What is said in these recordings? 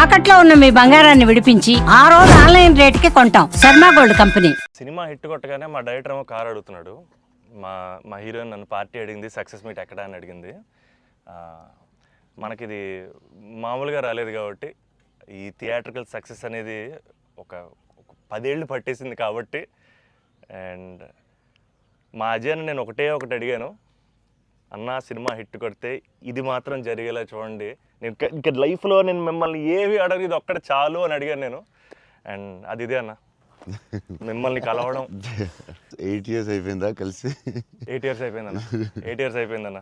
తాకట్లో ఉన్న మీ బంగారాన్ని విడిపించి ఆ రోజు ఆన్లైన్ రేటుకి కొంటాం. Sharma gold company. Cinema hit కొట్టగానే మా డైరెక్టర్ ఏమో కార్ అడుగుతున్నాడు. మా మా హీరోయిన్ నన్ను పార్టీ అడిగింది, సక్సెస్ మీట్ ఎక్కడ అని అడిగింది. మనకిది మామూలుగా రాలేదు కాబట్టి ఈ థియేట్రికల్ సక్సెస్ అనేది ఒక 10 ఏళ్ళు పట్టేసింది కాబట్టి. అండ్ మా అజయ్ని నేను ఒకటి అడిగాను, అన్న సినిమా హిట్ కొడితే ఇది మాత్రం జరిగేలా చూడండి, నేను ఇంకా లైఫ్లో నేను మిమ్మల్ని ఏవి అడగదు, ఇది ఒక్కటి చాలు అని అడిగాను నేను. అండ్ అది ఇదే అన్న, మిమ్మల్ని కలవడం. 8 years అయిపోయిందా కలిసి? 8 years అయిపోయిందన్న. 8 years అయిపోయిందన్న.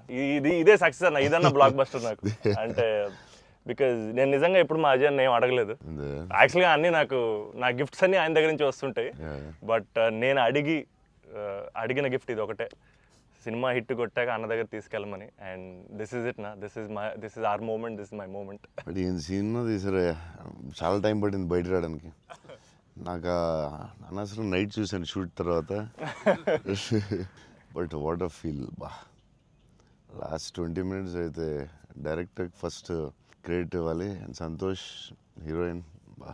ఇదే సక్సెస్ అన్న, ఇదన్న బ్లాక్ బస్టర్ నాకు. అంటే బికాజ్ నేను నిజంగా ఎప్పుడు మా అజయ్ ఏం అడగలేదు. యాక్చువల్గా అన్నీ నా గిఫ్ట్స్ అన్నీ ఆయన దగ్గర నుంచి వస్తుంటాయి. బట్ నేను అడిగిన గిఫ్ట్ ఇది ఒకటే, సినిమా హిట్ కొట్టాక అన్న దగ్గర తీసుకెళ్ళమని. అండ్ దిస్ ఇస్ ఇట్ నా, this is our moment, this is my moment. But ఈయన సినిమా తీసారా, చాలా టైం పట్టింది బయట రావడానికి. నాకు అనవసరం నైట్ చూశాను షూట్ తర్వాత. బట్ వాట్ అ ఫీల్ బా. లాస్ట్ 20 minutes అయితే డైరెక్టర్ ఫస్ట్ క్రెడిట్ ఇవ్వాలి. అండ్ సంతోష్ హీరోయిన్, బా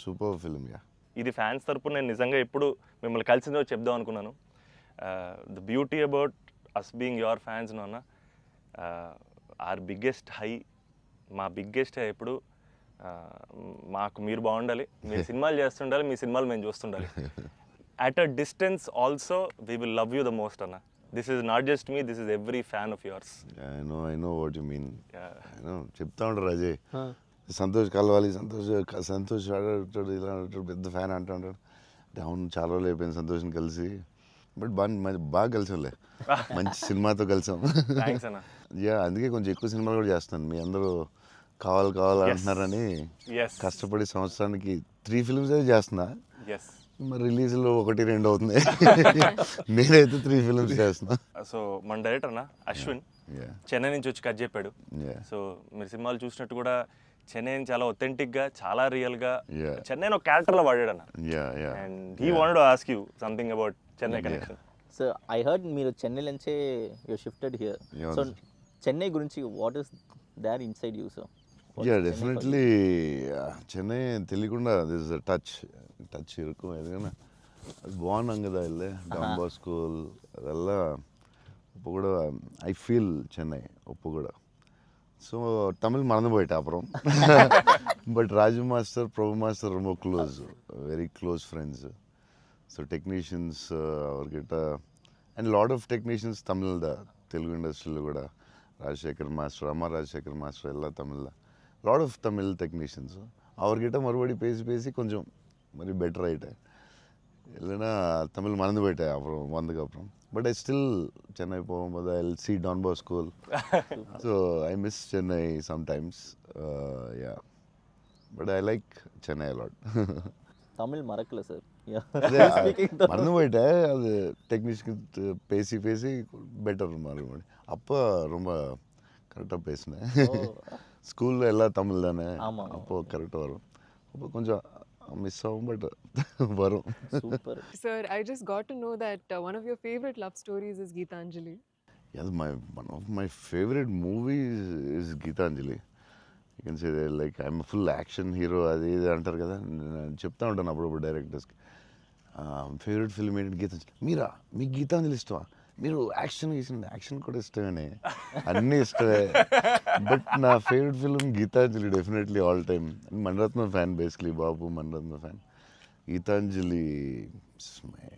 సూపర్ ఫిల్మ్. యా, ఇది ఫ్యాన్స్ తరపున నేను నిజంగా ఎప్పుడు మిమ్మల్ని కలిసిందో చెప్దాం అనుకున్నాను. The beauty about us being your fans నాన్న, ఆర్ బిగ్గెస్ట్ హై, మా బిగ్గెస్ట్ హై ఎప్పుడు మాకు మీరు బాగుండాలి, మీరు సినిమాలు చేస్తుండాలి, మీ సినిమాలు మేము చూస్తుండాలి. At a distance also we will love you the most అన్న. This is not just me, this is every fan of yours. I know what you mean. చెప్తా ఉంటారు అజయ్, సంతోష్ కలవాలి, సంతోష్ ఆడాడు, ఇలా ఆడాడు, పెద్ద ఫ్యాన్ అంటాడు. అవును, చాలా రోజులు అయిపోయింది సంతోష్ని కలిసి. బట్ బాగా కలిసాంలే, మంచి సినిమాతో కలిసాం. యా, అందుకే కొంచెం ఎక్కువ సినిమాలు కూడా చేస్తాను. మీ అందరూ కావాలి అంటున్నారని కష్టపడి సంవత్సరానికి 3 films అయితే చేస్తున్నా. మరి రిలీజ్లో 1-2 అవుతుంది. నేనైతే 3 films చేస్తున్నా. సో మన డైరెక్టర్ అన్న అశ్విన్ చెన్నై నుంచి వచ్చి కథ చెప్పాడు. సో మీరు సినిమాలు చూసినట్టు కూడా చెన్నైని చాలా ఒథెంటిక్గా, చాలా రియల్గా చెన్నైని ఒక క్యారెక్టర్లో వాడాడు అన్న. And he wanted to ask you something about Chennai connection. So I heard మీరు చెన్నై నుంచే you shifted here. So Chennai గురించి what is there inside you? So yeah, definitely Chennai తెలియకుండా దిస్ టచ్ ఇరుకు. ఎందుకన్నా అది బాగున్నాం కదా, వెళ్ళే డాన్ బాస్కో ಅದೆಲ್ಲ இப்போ கூட ஐ ஃபீல் சென்னை இப்போ கூட. ஸோ தமிழ் மறந்து போயிட்டேன் அப்புறம். But Raju master, Prabhu master ரொம்ப close, very close friends. So technicians அவர்கிட்ட and lot of technicians Tamil దా, తెలుగు ఇండస్ట్రీలో కూడా ராஜசேகர் மாஸ்டர், அம்மா ராஜசேகர் மாஸ்டர் எல்லாம் தமிழில் லாட் ஆஃப் தமிழ் டெக்னீஷியன்ஸு. அவர்கிட்ட மறுபடி பேசி கொஞ்சம் மாதிரி பெட்டர் ஆகிட்டேன். இல்லைன்னா தமிழ் மறந்து போயிட்டேன் அப்புறம் வந்ததுக்கப்புறம். பட் ஐ ஸ்டில் சென்னை போகும்போது I will see Don Bosco. So I miss Chennai sometimes. Yeah, but I like Chennai a lot. Tamil மறக்கல சார், மறந்து போயிட்டேன். அது டெக்னீஷியன் பேசி பெட்டர் மறுபடி. அப்போ ரொம்ப கரெக்டாக பேசினேன். ஸ்கூலில் எல்லாம் தமிழ் தானே, அப்போது கரெக்டாக வரும். அப்போ கொஞ்சம் மிஸ் ஆகும், பட் வரும். Super. Sir, I just got to know that one of your favorite love stories is Geetanjali. Yeah, one of my favorite movies is Geetanjali. You can say that, like, I'm a full action hero. అది ఇది అంటారు కదా, నేను చెప్తా ఉంటాను అప్పుడప్పుడు డైరెక్టర్స్కి. Favourite film ఏంటి? గీతాంజలి. మీరా, మీకు గీతాంజలి ఇష్టమా? మీరు యాక్షన్ కూడా ఇష్టమేనే, అన్నీ ఇష్టమే. బట్ నా favourite film Gitanjali, definitely all time. Mani Ratnam fan, basically బాబు Mani Ratnam fan. Gitanjali my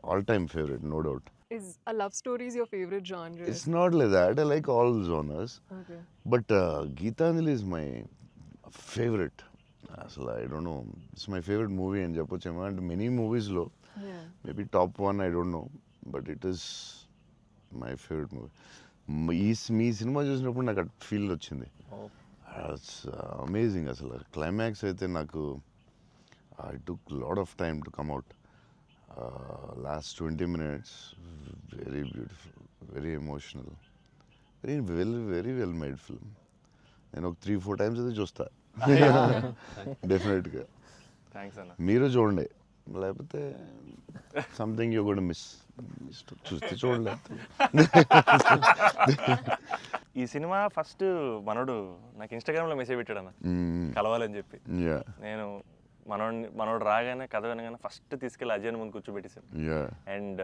all time favourite, no doubt. Is a love story is your favorite genre? It's not like that. I like all genres. Okay. But Geetanjali is my favorite. So I don't know. It's my favorite movie in Japochema. And many movies low. Yeah. Maybe top one, I don't know. But it is my favorite movie. Me cinema చూసినప్పుడు నాకు at feel వచ్చింది. It's amazing. అసలు climax అయితే నాకు I took lot of time to come out. Last 20 minutes, very beautiful, very emotional, very well made film. నేను ఒక 3-4 times అయితే చూస్తా డెఫినెట్గా. థ్యాంక్స్ అన్న. మీరు చూడండి, లేకపోతే సంథింగ్ యూ కూడా మిస్ చూస్తే చూడలేదు. ఈ సినిమా ఫస్ట్ మనోడు నాకు ఇన్స్టాగ్రామ్లో మెసేజ్ పెట్టాడు అన్న కలవాలని చెప్పి. నేను మనోడు రాగానే కథ వినగానే ఫస్ట్ తీసుకెళ్ళి అజయ్ ముందు కూర్చోబెట్టేశాను. And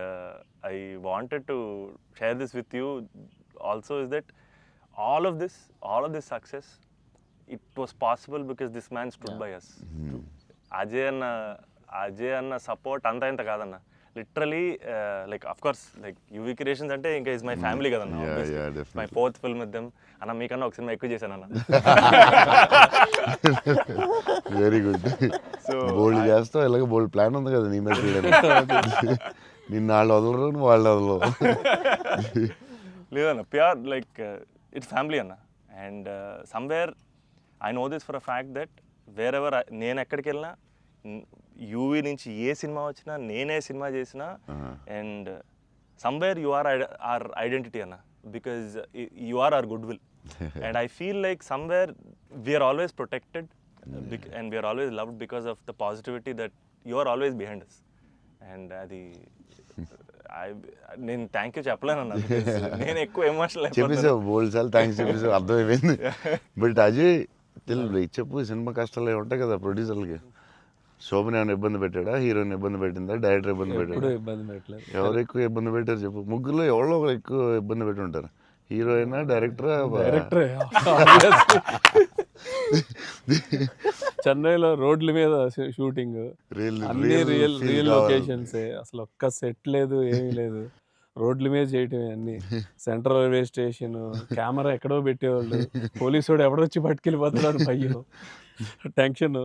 I wanted to share this with you also is that all of this success, it was possible because this man stood by us. Ajay anna support anta inta kadana, literally like of course like UV Creations ante inka is my family kadana. Definitely. My fourth film with them anna meekanna oka cinema ekku chesanu anna. Very good. So bold చేస్తావు, ఇలాగ బోల్డ్ plan ఉంది కదా నీ మీద చేయడానికి. నిన్న వాళ్ళు వదలరు, నువ్వు వాళ్ళు వదలవు. లేదన్న ప్యూర్ లైక్ ఇట్స్ ఫ్యామిలీ అన్న. And somewhere I know this for a fact that wear ever నేను ఎక్కడికి వెళ్ళినా యూవీ నుంచి ఏ సినిమా వచ్చినా నేనే సినిమా చేసినా and somewhere you are are identity అన్న, because you are are good will. And I feel like somewhere we're always protected and we're always loved because of the positivity that you are always behind us. And అది నేను thank you చెప్పలేనన్నా, నేను ఎక్కువ emotional చెప్పేసావు బోల్డ్ సార్లు thanks చెప్పేసావు, అర్థమైపోయింది. But Ajay చెప్పు, cinema కష్టాలు ఏమి ఉంటాయి కదా ప్రొడ్యూసర్లకి. శోభన్ ఏమైనా ఇబ్బంది పెట్టాడా, హీరోయిన్ ఇబ్బంది పెట్టిందా, డైరెక్టర్ ఇబ్బంది పెట్టాడా? ఎవరు ఎక్కువ ఇబ్బంది పెట్టారు చెప్పు? ముగ్గురులో ఎవరో ఒకరు ఎక్కువ ఇబ్బంది పెట్టి ఉంటారు. హీరోయినా, డైరెక్టరా? చెన్నైలో రోడ్ల మీద షూటింగ్, అన్ని రియల్ లొకేషన్స్, అసలు ఒక్క సెట్ లేదు, ఏమీ లేదు, రోడ్ల మీద చేయటమే అన్ని. సెంట్రల్ రైల్వే స్టేషన్, కెమెరా ఎక్కడో పెట్టేవాళ్ళు, పోలీసు వాడు ఎవడొచ్చి పట్టుకెళ్ళిపోతున్నాడు, భయం, టెన్షన్.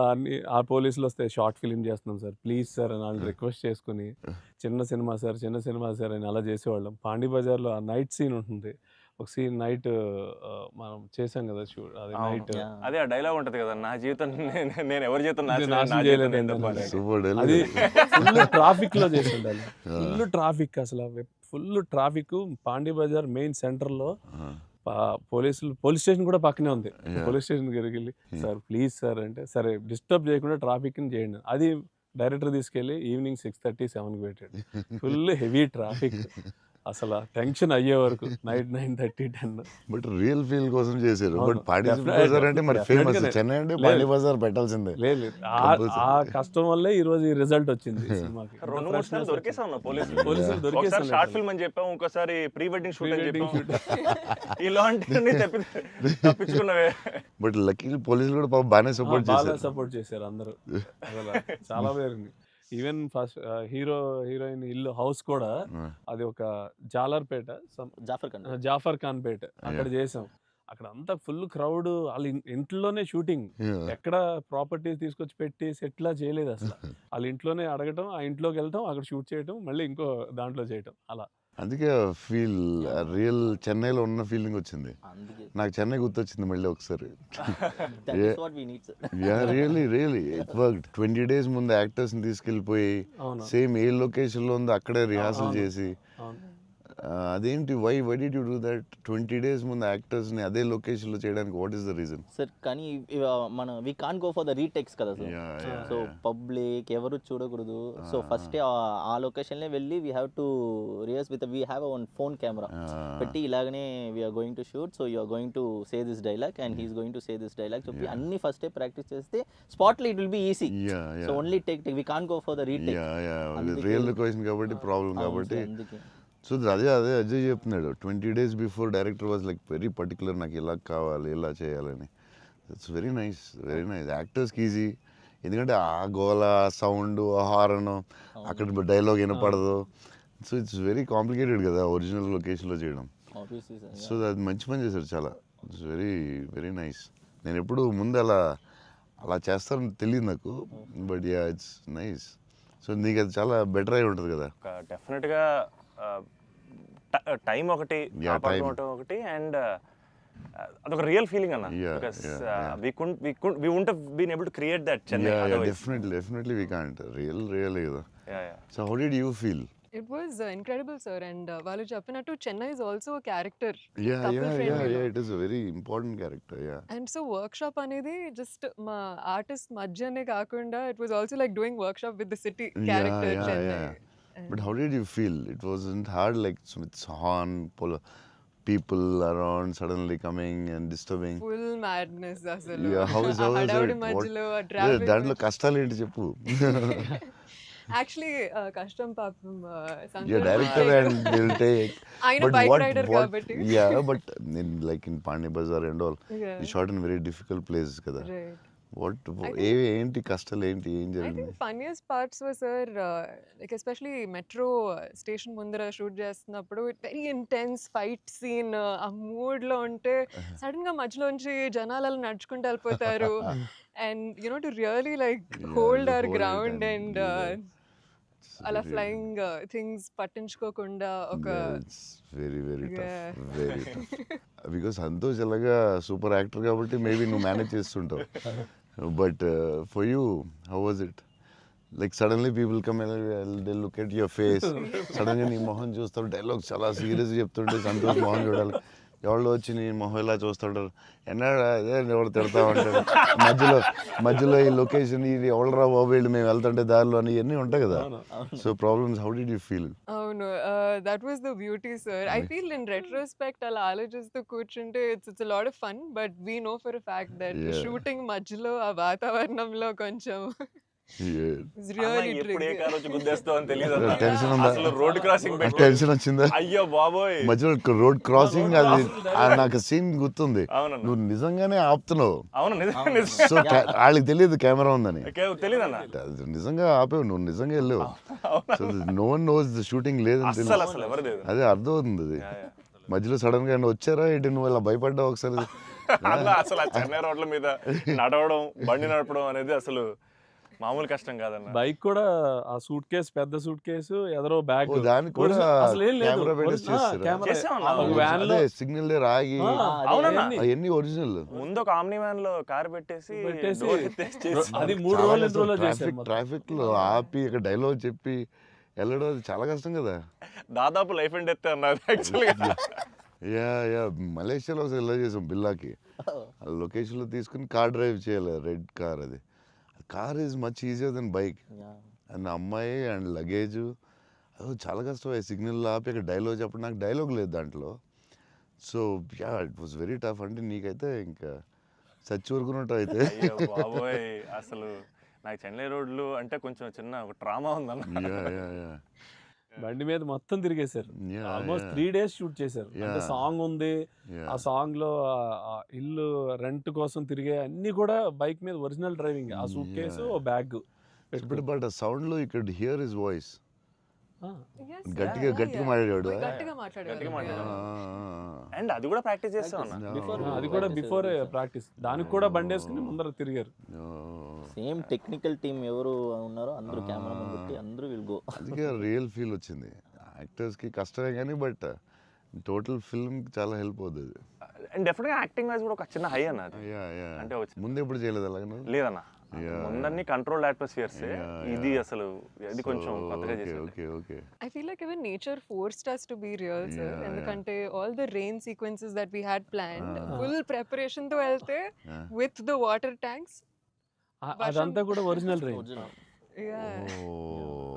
అన్ని ఆ పోలీసులు వస్తే షార్ట్ ఫిలిం చేస్తున్నాం సార్ ప్లీజ్ సార్ అని వాళ్ళు రిక్వెస్ట్ చేసుకుని చిన్న సినిమా సార్ అని అలా చేసేవాళ్ళం. పాండీ బజార్లో ఆ నైట్ సీన్ ఉంటుంది, ఒక సీన్ నైట్ మనం చేసాం కదా షూట్, అది నైట్ అదే ఆ డైలాగ్ ఉంటది కదా, నా జీవితం నేను ఎవరి జీవితం నాశనం చేయలేదు. అది ఫుల్ ట్రాఫిక్ లో చేసి ఉండాలి, ఫుల్ ట్రాఫిక్, అసలు full traffic. Pondy Bazaar main centre లో పోలీస్ స్టేషన్ కూడా పక్కనే ఉంది. పోలీస్ స్టేషన్ దగ్గరికి వెళ్ళి సార్ ప్లీజ్ సార్ అంటే, సరే డిస్టర్బ్ చేయకుండా ట్రాఫిక్ ని చేయండి. అది డైరెక్టర్ తీసుకెళ్ళి ఈవినింగ్ 6:30, 7కి పెట్టాడు. ఫుల్ హెవీ ట్రాఫిక్, అసలు టెన్షన్ అయ్యే వరకు నైట్ 9:30, 10. బట్ రియల్ ఫీల్ కోసం చేశారు. బట్ పాండీ బజార్ అంటే మరి ఫేమస్, చెన్నై అంటే పాండీ బజార్ పెట్టాల్సిందే. లేదు, ఆ కష్టం వల్లే ఈ రోజు ఈ రిజల్ట్ వచ్చింది సినిమాకి. 2-3 సార్లు దొరికేసాం పోలీసులు దొరికేసాం. షార్ట్ ఫిల్మ్ అని చెప్పాం, ఇంకోసారి ప్రీ వెడ్డింగ్ షూట్ అని చెప్పాం. ఇలాంటివన్నీ తప్పించుకున్నవే. బట్ లక్కీ పోలీసులు కూడా బాగానే సపోర్ట్ చేశారు అందరూ, చాలా పేరుంది. ఈవెన్ ఫస్ట్ హీరోయిన్ ఇల్లు హౌస్ కూడా అది ఒక జాలర్పేట, జాఫర్ ఖాన్ పేట, అక్కడ చేసాం. అక్కడ అంతా ఫుల్ క్రౌడ్, వాళ్ళ ఇంట్లోనే షూటింగ్, ఎక్కడ ప్రాపర్టీస్ తీసుకొచ్చి పెట్టి సెట్లా చేయలేదు అసలు. వాళ్ళ ఇంట్లోనే అడగటం, ఆ ఇంట్లోకి వెళ్ళటం, అక్కడ షూట్ చేయటం, మళ్ళీ ఇంకో దాంట్లో చేయటం, అలా. అందుకే ఫీల్ రియల్ చెన్నైలో ఉన్న ఫీలింగ్ వచ్చింది నాకు. చెన్నై గుర్తొచ్చింది మళ్ళీ ఒకసారి. Really it worked. 20 days ముందు యాక్టర్స్ని తీసుకెళ్ళిపోయి సేమ్ ఏ లొకేషన్లో ఉందో అక్కడే రిహార్సల్ చేసి, అదేంటి why did you do that? 20 days ముందు యాక్టర్స్ని అదే లొకేషన్లో చేయడానికి what is the reason? Sir కానీ మన we can't go for the retakes కదా సార్. సో పబ్లిక్ ఎవరు చూడకూడదు. సో ఫస్ట్ ఆ లొకేషన్లే వెళ్ళి we have to rehearse with we have one phone camera పెట్టి ఇలాగనే we're going to shoot, so you're going to say this dialogue and he's going to say this dialogue చెప్పి అన్ని ఫస్టే ప్రాక్టీస్ చేస్తే స్పాట్లో it will be easy. So only take we can't go for the retake. Real location కాబట్టి problem కాబట్టి. So అదే అజయ్ చెప్తున్నాడు, 20 days before director was like very particular, నాకు ఇలా కావాలి, ఇలా చేయాలని. ఇట్స్ వెరీ నైస్ యాక్టర్స్కి ఈజీ, ఎందుకంటే ఆ గోల, సౌండ్, హారన్, అక్కడ డైలాగ్ వినపడదు. సో ఇట్స్ వెరీ కాంప్లికేటెడ్ కదా ఒరిజినల్ లొకేషన్లో చేయడం. సో అది మంచి పని చేశారు చాలా. It's very nice. నేను ఎప్పుడు ముందు అలా చేస్తారని తెలియదు నాకు, but yeah it's nice. So నీకు అది చాలా బెటర్ అయి ఉంటుంది కదా. డెఫినెట్గా టైం ఒకటి, ఒకటి, అండ్ అదొక రియల్ ఫీలింగ్ అన్న. Because we wouldn't have been able to create that Chennai otherwise. Definitely we can't. Real కదా. So how did you feel? It was incredible, sir. And వాళ్ళు చెప్పినట్టు Chennai is also a character. Yeah, Couple yeah, friendly yeah, లో. yeah. It is a very important character. Yeah. And so workshop అనేది just మా artist మధ్యనే కాకుండా it was also like doing workshop with the city character Yeah, Chennai. yeah. But how did you feel? It wasn't hard, like with horn, people around suddenly coming and disturbing. Full madness అసలు. Yeah, how is ఆ it? హడావుడి What? మధ్యలో ఆ Yeah, traffic దాంట్లో కష్టాలు ఏంటి చెప్పు. Actually కష్టం పాపం Yeah, director and they'll take. ఆయన But బైక్ what? రైడర్ కాబట్టి. Yeah, but like in Pandey Bazaar and all, Yeah. we shot in very difficult places కదా. Right. What? ఏంటి కష్టాలు ఏంటి? ఏం I జరిగింది? think funniest parts were, sir, like especially metro station ముందర shoot చేస్తున్నప్పుడు very intense fight scene ఆ mood లో ఉంటే సడన్ గా మధ్యలోంచి జనాలు అలా నడుచుకుంటూ వెళ్ళిపోతారు and you know to really like Yeah, hold hour hold it ground and and do that. It's అలా very- ఫ్లయింగ్ థింగ్స్ పట్టించుకోకుండా ఒక Yeah, it's very Yeah. tough, very tough. Because Santosh ఎలాగా సూపర్ యాక్టర్ కాబట్టి మేబీ నువ్వు మేనేజ్ చేస్తుంటావు. But for you how was it? Like suddenly people come they look at your face, sudden గా నీ మొహం చూస్తారు, డైలాగ్ చాలా సీరియస్ చెప్తుంటే సంతోష్ మొహం చూడాలి. ఎవరు వచ్చి నీ మొహం ఇలా చూస్తుంటారు, ఎన్నాడా ఎవరు తిడతా ఉంటాడు, మధ్యలో ఈ లొకేషన్ ఇది ఎవడరా బాబు వీళ్ళు మేము వెళ్తుంటే దారిలో అని ఇవన్నీ ఉంటాయి కదా. So problems, how did you feel? అవును that was the beauty sir. I feel in retrospect అలా ఆలోచిస్తూ కూర్చుంటే it's lot of fun but we know for fact that Yeah. Shooting మధ్యలో ఆ వాతావరణంలో కొంచెం it's really ఎప్పుడు ఏ tricky. కార్ వచ్చి గుద్దేస్తావు అని తెలియదు అన్న. టెన్షన్ ఉందా? అసలు రోడ్ క్రాసింగ్ పెట్టి టెన్షన్ వచ్చిందా? అయ్యో బాబోయ్. మధ్యలో రోడ్ క్రాసింగ్ అది నాకు సీన్ గుర్తుంది. అవునన్న. నువ్వు నిజంగానే ఆపుతున్నావు. అవును నిజం సో వాళ్ళకి తెలియదు కెమెరా ఉందని. తెలియదన్న. అది నిజంగా ఆపేవు, నువ్వు నిజంగా వెళ్ళావు. So no one knows the shooting లేదని అసలు తెలియదు. అసలు ఎవరు లేదు. అదే అర్థమవుతుంది అది. మధ్యలో సడన్ గా వచ్చారా ఏంటి, నువ్వు ఇలా భయపడ్డావు ఒకసారి. అలా అసలు ఆ చెన్నై రోడ్ల మీద నడవడం, బండి నడపడం అనేది అసలు మామూలు కష్టం కాదన్న. బైక్ కూడా ఆ సూట్ కేసు, పెద్ద సూట్ కేసు, ఎదరో బ్యాగ్, ఓ, దానికి కూడా అసలు ఏం లేదు. కెమెరా పెట్టేసి చేస్తారా? చేసామన్నా. వ్యాన్ లో అదే సిగ్నల్ దగ్గర ఆగి అవునన్నా. అవన్నీ ఒరిజినల్. ముందు ఒక ఆమ్ని వ్యాన్ లో కార్ పెట్టేసి door ఎత్తేసి చేసాం. అది 3 రోజులు 2 రోజులు చేశారు మొత్తం. ట్రాఫిక్ లో ఆపి ఇక్కడ డైలాగ్ చెప్పి వెళ్ళడం అది చాలా కష్టం కదా. దాదాపు లైఫ్ అండ్ డెత్ అన్నది యాక్చువల్గా. యా మలేషియాలో ఒకసారి ఇలా చేసాం బిల్లాకి. లొకేషన్ లో తీసుకుని కార్ డ్రైవ్ చేయాలి, రెడ్ కార్. అది car is much easier than bike. And అమ్మాయి అండ్ లగేజ్ అది చాలా కష్టం. సిగ్నల్ ఆపి అక్కడ డైలాగ్ చెప్పడం, నాకు డైలాగ్ లేదు దాంట్లో. So yeah it was very tough. అంటే నీకైతే ఇంకా చచ్చి ఊరుకున్నట్టు అయితే. అయ్యో బాబోయ్, అసలు నాకు చెన్నై రోడ్లు అంటే కొంచెం చిన్న ఒక ట్రామా ఉందన్న. యా బండి మీద మొత్తం తిరిగేశారు. Yeah, almost yeah. 3 days shoot చేశారు. అంటే Yeah. సాంగ్ ఉంది, Yeah. ఆ సాంగ్ లో ఆ ఇల్లు రెంట్ కోసం తిరిగే అన్ని కూడా బైక్ మీద ఒరిజినల్ డ్రైవింగ్. ఆ suit case, Yeah. Bag but ఆ సౌండ్ లో ఇక్కడ హియర్ హిస్ వాయిస్. Yes, గట్టిగా yeah, గట్టిగా yeah. మాట్లాడాడు. గట్టిగా గట్టిగా మాట్లాడేవారు. మాట్లాడారు. అండ్ అది కూడా ప్రాక్టీస్ చేస్తాం అన్న. అది కూడా బిఫోర్ ప్రాక్టీస్. దానికి కూడా బండి వేసుకుని ముందర తిరిగారు. సేమ్ టెక్నికల్ టీమ్ ఎవరు ఉన్నారో అందరూ కెమెరా ముందు పెట్టి అందరూ విల్ గో. అందుకే రియల్ ఫీల్ వచ్చింది. యాక్టర్స్కి కష్టమే కానీ బట్ టోటల్ ఫిల్మ్ చాలా హెల్ప్ అవుతుంది. అండ్ డెఫినెట్ గా యాక్టింగ్ వైజ్ కూడా ఒక చిన్న హై అన్న అది. అంటే ముందు ఎప్పుడు చేయలేదు అలాగే. లేదన్న, ముందన్ని కంట్రోల్ అట్మాస్ఫియర్స్. ఇది అసలు ఇది కొంచెం కొత్తగా చేసింది. Okay I feel like even nature forced us to be real, sir. Yeah, ఎందుకంటే all the rain sequences that we had planned, full preparation తో వెళ్తే with the water tanks. అదంతా కూడా ఒరిజినల్ డ్రైవింగ్. ఒరిజినల్. Yeah.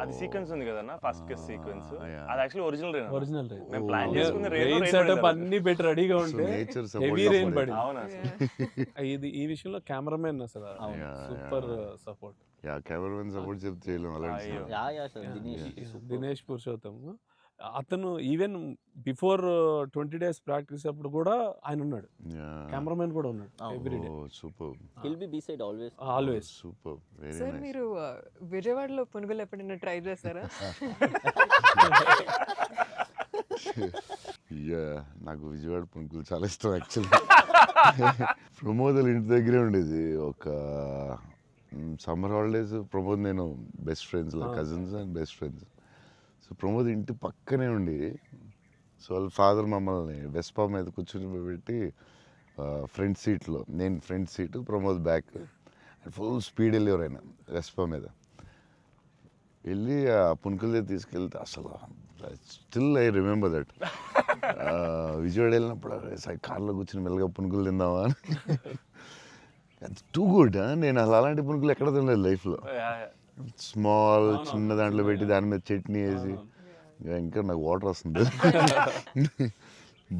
అది sequence ఉంది కదన్న, first case sequence. yeah. అది actually original rain. Original driving. మేము ప్లాన్ చేసుకున్న రెయిన్ సెటప్ అన్ని పెట్టి రెడీగా ఉంటే నేచర్ హెవీ రెయిన్ పడింది. అవునా ఇది ఈ విషయంలో కెమెరామెన్ అసలు super support. Yeah cameraman support చెప్తే చేయలేము అలాంటి. అయ్యో. యా సార్ దినేష్ పురుషోత్తం అతను ఈవెన్ బిఫోర్ 20 days ప్రాక్టీస్ అప్పుడు కూడా ఆయన ఉన్నాడు. కెమెరామెన్ కూడా ఉన్నాడు every day. Super will be beside always. Always. Super very sir nice. మీరు విజయవాడలో పునుగులు ఎప్పుడైనా ట్రై చేస్తారా? యా నాకు విజయవాడ పునుకులు చాలా ఇష్టం యాక్చువల్లీ. ప్రమోద్ ఇంటి దగ్గరే ఉండేది. ఒక సమ్మర్ హాలిడేస్ ప్రమోద్ నేను best friends, cousins and best friends. So Pramod ఇంటి పక్కనే ఉండి, సో వాళ్ళ ఫాదర్ మమ్మల్ని వెస్పా మీద కూర్చుని పెట్టి ఫ్రంట్ సీట్లో, నేను front seat, Pramod back, full speed వెళ్ళేవారు ఆయన వెస్పా మీద. వెళ్ళి ఆ పునుకులే తీసుకెళ్తే అసలు still I remember that. Vijayawada వెళ్ళినప్పుడు కార్లో కూర్చొని మెల్లగా పునుకులు తిందామా అని. Too good. నేను అసలు అలాంటి పునుకులు ఎక్కడ తినలేదు లైఫ్లో. స్మాల్ చిన్న దాంట్లో పెట్టి దాని మీద చట్నీ వేసి ఇంకా నాకు వాటర్ వస్తుంది.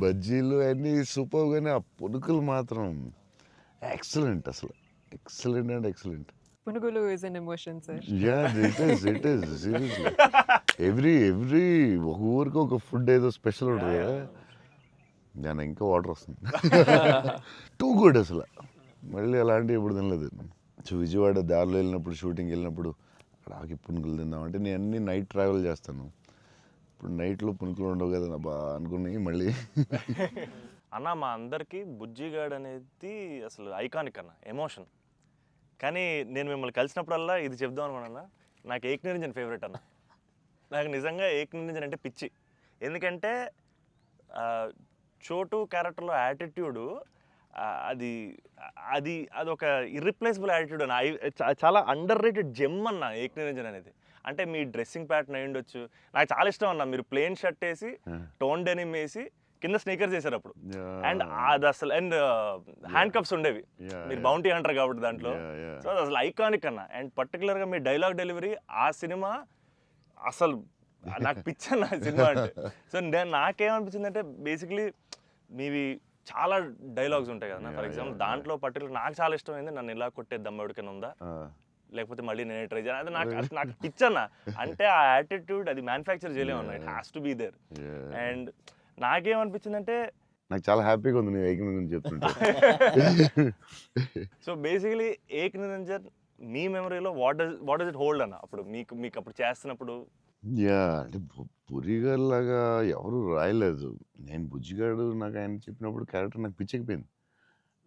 బజ్జీలు అన్నీ సూపర్, కానీ ఆ పునుకులు మాత్రం ఎక్సలెంట్, అసలు ఎక్సలెంట్ అండ్ ఎక్సలెంట్. పునుగులు is an emotion sir. It is seriously. Every ఒక ఊరికి ఒక ఫుడ్ ఏదో స్పెషల్ ఉంటుంది కదా, దాని ఇంకా వాటర్ వస్తుంది. టూ గుడ్ అసలు. మళ్ళీ అలాంటివి ఎప్పుడు తినలేదు. సో విజయవాడ దారిలో వెళ్ళినప్పుడు, షూటింగ్ వెళ్ళినప్పుడు అక్కడ ఆకి పునుకులు తిందామంటే నేను అన్ని నైట్ ట్రావెల్ చేస్తాను. ఇప్పుడు నైట్లో పునుకులు ఉండవు కదా బా అనుకుని మళ్ళీ. అన్న మా అందరికీ బుజ్జిగాడ్ అనేది అసలు ఐకానిక్ అన్న, ఎమోషన్. కానీ నేను మిమ్మల్ని కలిసినప్పుడల్లా ఇది చెప్దాం అనుకున్నా, నాకు ఏక్ నిరంజన్ ఫేవరెట్ అన్న. నాకు నిజంగా ఏక్ నిరంజన్ అంటే పిచ్చి. ఎందుకంటే చోటు క్యారెక్టర్లో యాటిట్యూడు అది అది అదొక ఇర్రిప్లేసబుల్ యాటిట్యూడ్ అన్న. చాలా అండర్ రేటెడ్ జెమ్ అన్న ఏక్ నిరంజన్ అనేది. అంటే మీ డ్రెస్సింగ్ ప్యాటర్న్ అయి ఉండొచ్చు, నాకు చాలా ఇష్టం అన్న. మీరు ప్లెయిన్ షర్ట్ వేసి టోన్ డెనిమ్ వేసి కింద స్నీకర్స్ చేశారు అప్పుడు. అండ్ అది అసలు, అండ్ హ్యాండ్ కప్స్ ఉండేవి, మీరు బౌంటీ అంటారు కాబట్టి దాంట్లో. సో అది అసలు ఐకానిక్ అన్న. అండ్ పర్టికులర్గా మీ డైలాగ్ డెలివరీ ఆ సినిమా అసలు నాకు పిచ్చన్న సినిమా అంటే. సో నాకేమనిపించింది అంటే బేసిక్లీ మీవి చాలా డైలాగ్స్ ఉంటాయి కదా. ఫర్ ఎగ్జాంపుల్ దాంట్లో పర్టికులర్ నాకు చాలా ఇష్టమైంది, నన్ను ఇలా కొట్టే దమ్మడికైనా ఉందా, లేకపోతే మళ్ళీ నేనే ట్రై చేయాలి, అది నాకు పిచ్చన్న. అంటే ఆ యాటిట్యూడ్ అది మ్యానుఫ్యాక్చర్ చేయలేము అన్న, it has to be there. And నాకేమనిపించిందంటే నాకు చాలా హ్యాపీగా ఉంది నేను ఏక్ నిరంజన్ చెప్తుంటే. సో బేసికలీ ఏక్ నిరంజన్ మీ మెమరీలో వాట్ డస్ ఇట్ హోల్డ్ అన్న అప్పుడు మీకు అప్పుడు చేస్తున్నప్పుడు? అంటే పురిగారు లాగా ఎవరు రాయలేదు. నేను బుజ్జిగాడు నాకు ఆయన చెప్పినప్పుడు క్యారెక్టర్ నాకు పిచ్చెక్కిపోయింది.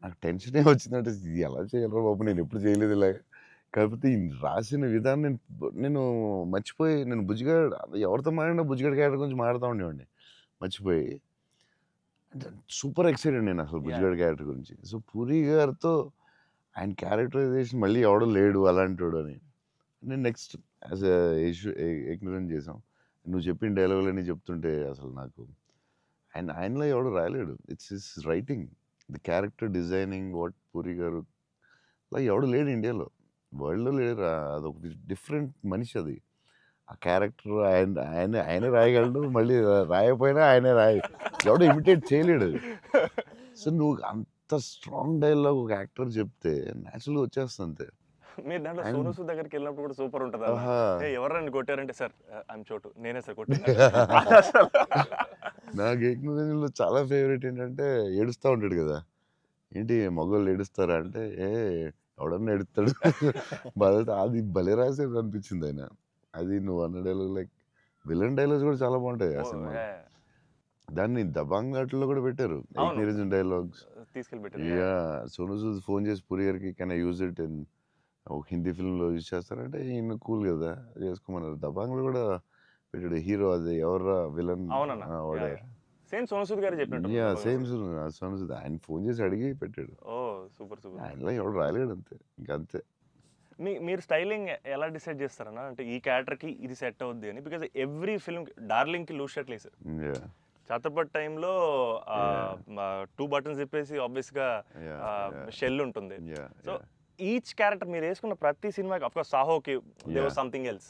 నాకు టెన్షనే వచ్చిందంటే ఇది ఎలా చేయాలరా బాబు, నేను ఎప్పుడు చేయలేదు ఇలాగ. కాకపోతే ఈ రాసిన విధానం నేను మర్చిపోయి, నేను బుజ్జిగాడు ఎవరితో మాట్లాడినా బుజ్జిగాడు క్యారెక్టర్ గురించి మాట్లాడుతూ ఉండేవాడిని మర్చిపోయి. అంటే సూపర్ ఎక్సైటెడ్ నేను అసలు బుజ్జిగాడు క్యారెక్టర్ గురించి. సో పూరి గారితో ఆయన క్యారెక్టరైజేషన్ మళ్ళీ ఎవడో లేడు అలాంటి వాడు అని నేను నెక్స్ట్ యాజ్ ఏక్ నిరంజన్ చేసాం. నువ్వు చెప్పిన డైలాగులన్నీ చెప్తుంటే అసలు నాకు ఆయనలో ఎవడు రాయలేడు. It's his writing, the character designing, what Puri garu అలా ఎవడు లేడు ఇండియాలో, వరల్డ్లో లేడు. అదొక డిఫరెంట్ మనిషి అది. ఆ క్యారెక్టర్ ఆయనే రాయగలడు, మళ్ళీ రాయకపోయినా ఆయనే ఎవడో ఇమిటేట్ చేయలేడు. సో నువ్వు అంత స్ట్రాంగ్ డైలాగ్ ఒక యాక్టర్ చెప్తే న్యాచురల్గా వచ్చేస్తుంది అంతే. మీరు దాంట్లో సోను సూద్ దగ్గరికి వెళ్ళినప్పుడు కూడా సూపర్ ఉంటుంది. ఎవరన్నా కొట్టారంటే సార్ ఐఎమ్ చోటు, నేనే సార్ కొట్టాను. నాకు ఏక్ నిరంజన్లో చాలా ఫేవరెట్ ఏంటంటే ఏడుస్తూ ఉంటాడు కదా, ఏంటి మగవాళ్ళు ఏడుస్తారా అంటే ఎవడన్నా ఏడుస్తాడు. అది భలే రాసేది అనిపించింది ఆయన. అది నువ్వు అన్న డైలాగ్ లైక్ విలన్ డైలాగ్స్ కూడా చాలా బాగుంటాయి ఆ సినిమా. దాన్ని దబాంగ్ ఆటలో కూడా పెట్టారు ఏక్ నిరంజన్ డైలాగ్స్ తీసుకెళ్ళి. సోను సూద్ ఫోన్ చేసి పూరి గారికి can I use it in ఒక హిందీ ఫిల్మ్లో యూజ్ చేస్తారంటే ఈయన కూల్ కదా చేసుకోమన్నారు. దబాంగ్లో కూడా పెట్టాడు హీరో, అది ఎవర్రా విలన్ సేమ్ సోను సూద్ గారు చెప్పినట్టు. సేమ్ సోను సూద్ ఆయన ఫోన్ చేసి అడిగి పెట్టాడు. ఆయనలో ఎవడు రాయలేడు అంతే, ఇంకంతే. మీరు స్టైలింగ్ ఎలా డిసైడ్ చేస్తారన్నా, అంటే ఈ క్యారెక్టర్కి ఇది సెట్ అవుద్ది అని? బికాజ్ ఎవ్రీ ఫిల్మ్ డార్లింగ్కి లూజ్ షర్ట్ వేసారు, ఛత్రపతి టైంలో 2 బటన్స్ చెప్పేసి ఆబ్వియస్గా షెల్ ఉంటుంది. సో ఈచ్ క్యారెక్టర్ మీరు వేసుకున్న ప్రతి సినిమాకి, ఆఫ్ కోర్స్ సాహోకి there was something else.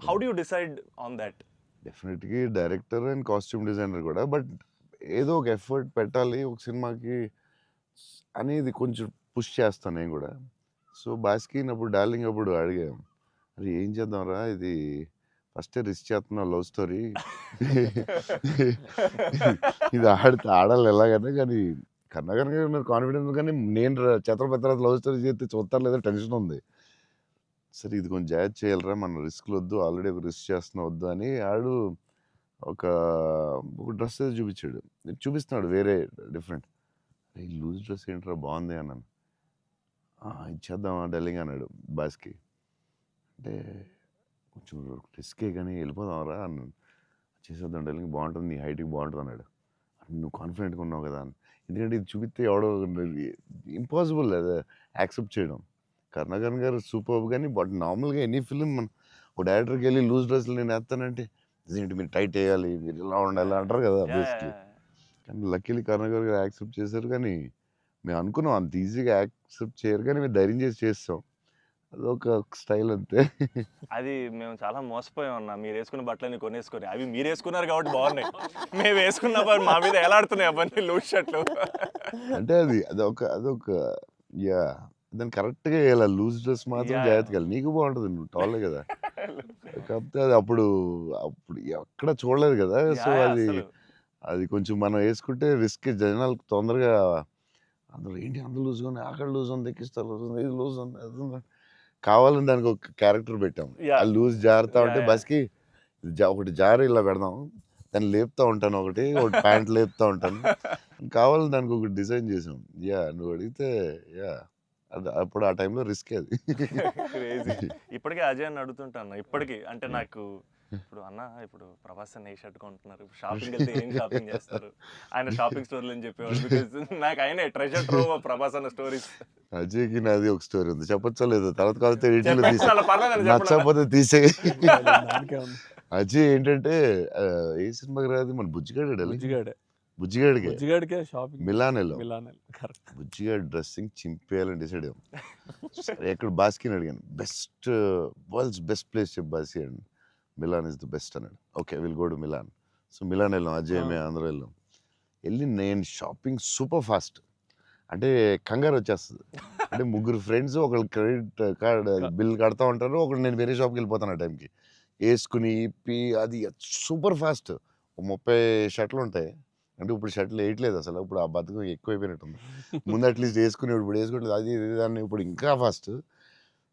How do you decide on that? డెఫినెట్గా డైరెక్టర్ అండ్ కాస్ట్యూమ్ డిజైనర్ కూడా, బట్ ఏదో ఒక ఎఫర్ట్ పెట్టాలి ఒక సినిమాకి అనేది కొంచెం పుష్ చేస్తాను నేను కూడా. సో బాస్కి అప్పుడు డార్లింగ్ అప్పుడు అడిగాం, అరే ఏం చేద్దాంరా, ఇది ఫస్టే రిస్క్ చేస్తున్నావు లవ్ స్టోరీ, ఇది ఆడాలి ఎలాగన్నా, కానీ కన్నా కాన్ఫిడెన్స్, కానీ నేను ఛత్రపతి లవ్ స్టోరీ చేస్తే చూస్తారు లేదా టెన్షన్ ఉంది. సరే ఇది కొంచెం జాగ్రత్త చేయాలరా, మన రిస్క్లు వద్దు, ఆల్రెడీ ఒక రిస్క్ చేస్తున్నా వద్దు అని ఆడు ఒక డ్రెస్ చూపించాడు, చూపిస్తున్నాడు వేరే డిఫరెంట్. ఈ లూజ్ డ్రెస్ ఏంట్రా బాగుంది అన్నాను. ఇచ్చేద్దామా డార్లింగ్ అన్నాడు బాస్కి. అంటే కొంచెం రిస్కే కానీ వెళ్ళిపోదాంరా అన్నాను. చేసేద్దాం డార్లింగ్, బాగుంటుంది, నీ హైట్కి బాగుంటుంది అన్నాడు. నువ్వు కాన్ఫిడెంట్గా ఉన్నావు కదా అని. ఎందుకంటే ఇది చూపిస్తే ఎవడో ఇంపాసిబుల్ అది యాక్సెప్ట్ చేయడం. కరుణాకరన్ గారు సూపర్, కానీ బట్ నార్మల్గా ఎనీ ఫిలిం ఓ డైరెక్టర్కి వెళ్ళి లూజ్ డ్రెస్లు నేను వేస్తానంటే ఇదేంటి మీరు టైట్ వేయాలి, మీరు ఇలా ఉండాలి అంటారు కదా బేసిక్లీ. కానీ లక్కీలీ కరుణ గారు యాక్సెప్ట్ చేశారు. కానీ మేము అనుకున్నాం అంత ఈజీగా యాక్సెప్ట్ చేయరు, కానీ మేము ధైర్యం చేసి చేస్తాం. అదొక స్టైల్ అంతే. అది మేము చాలా మోసపోయాం అన్న. మీరు వేసుకున్న బట్టలన్నీ కొనేసుకొని, అవి మీరు వేసుకున్నారు కాబట్టి బాగున్నాయి. మేము వేసుకున్నప్పుడు మా మీద ఎలా ఆడుతున్నాయి అవన్నీ లూజ్ షర్ట్లు. అంటే అదొక యా దాన్ని కరెక్ట్గా వేయాలి. లూజ్ డ్రెస్ మాత్రం జాగ్రత్తగా వేయాలి. నీకు బాగుంటుంది, నువ్వు టాలే కదా. కాకపోతే అది అప్పుడు ఎక్కడ చూడలేదు కదా. సో అది కొంచెం మనం వేసుకుంటే రిస్క్. జనాలకు తొందరగా అందులో ఏంటి అంత లూజ్గా ఉంది, అక్కడ లూజ్ ఉంది, ఎక్కిస్తారు లూజ్ ఉంది, ఇది లూజ్ ఉంది, అది ఉంది. కావాలని దానికి ఒక క్యారెక్టర్ పెట్టాం. ఆ లూజ్ జారుతా ఉంటే బస్కి ఒకటి జారి ఇలా పెడదాం, దాన్ని లేపుతా ఉంటాను, ఒకటి ప్యాంట్ లేపుతా ఉంటాను. కావాలని దానికి ఒకటి డిజైన్ చేసాం. యా నువ్వు అడిగితే యా అది అప్పుడు ఆ టైంలో రిస్క్ అది. ఇప్పటికే అజయ్ అని అడుగుతుంటాను. ఇప్పటికీ అంటే నాకు ఇప్పుడు అన్న ఇప్పుడు ప్రభాస్ అన్న ఏ షర్ట్ కొంటున్నారు, షాపింగ్ వెళ్తే ఏం షాపింగ్ చేస్తారు, ఆయన షాపింగ్ స్టోర్లు అని చెప్పేవాళ్ళు. బికాజ్ నాకు ఆయన ట్రెజర్ ట్రోవ్ ప్రభాస్ అన్న స్టోరీస్. అజయ్కి నాది ఒక స్టోరీ ఉంది, చెప్పచ్చా లేదు? తర్వాత కాకపోతే నచ్చకపోతే తీసే. అజయ్ ఏంటంటే ఏ సినిమాకి రాదు మన బుజ్జిగాడికే షాపింగ్ మిలాన్ బుజ్జిగాడి డ్రెస్సింగ్ చింపేయాలని డిసైడ్ అయ్యాం. ఎక్కడ బాస్కిని అడిగాను, వరల్డ్స్ బెస్ట్ ప్లేస్ చెప్పు బాస్కి అండి. మిలాన్ ఇస్ ద బెస్ట్ అన్నాడు. Okay will go to Milan. So Milan వెళ్ళాం, అజయ్ మేము అందరూ వెళ్ళాం. నేను షాపింగ్ సూపర్ ఫాస్ట్, అంటే కంగారు వచ్చేస్తుంది. అంటే ముగ్గురు ఫ్రెండ్స్ ఒకళ్ళు క్రెడిట్ కార్డ్ బిల్ కడతా ఉంటారు, ఒకళ్ళు నేను వేరే షాప్కి వెళ్ళిపోతాను ఆ టైంకి. వేసుకుని ఇప్పి అది సూపర్ ఫాస్ట్. 30 షర్ట్లు ఉంటాయి. అంటే ఇప్పుడు షర్ట్లు వేయట్లేదు అసలు, ఇప్పుడు ఆ బతుకు ఎక్కువైపోయినట్టుంది. ముందు అట్లీస్ట్ వేసుకుని ఇప్పుడు వేసుకోవట్లేదు. అది దాన్ని ఇప్పుడు ఇంకా ఫాస్ట్.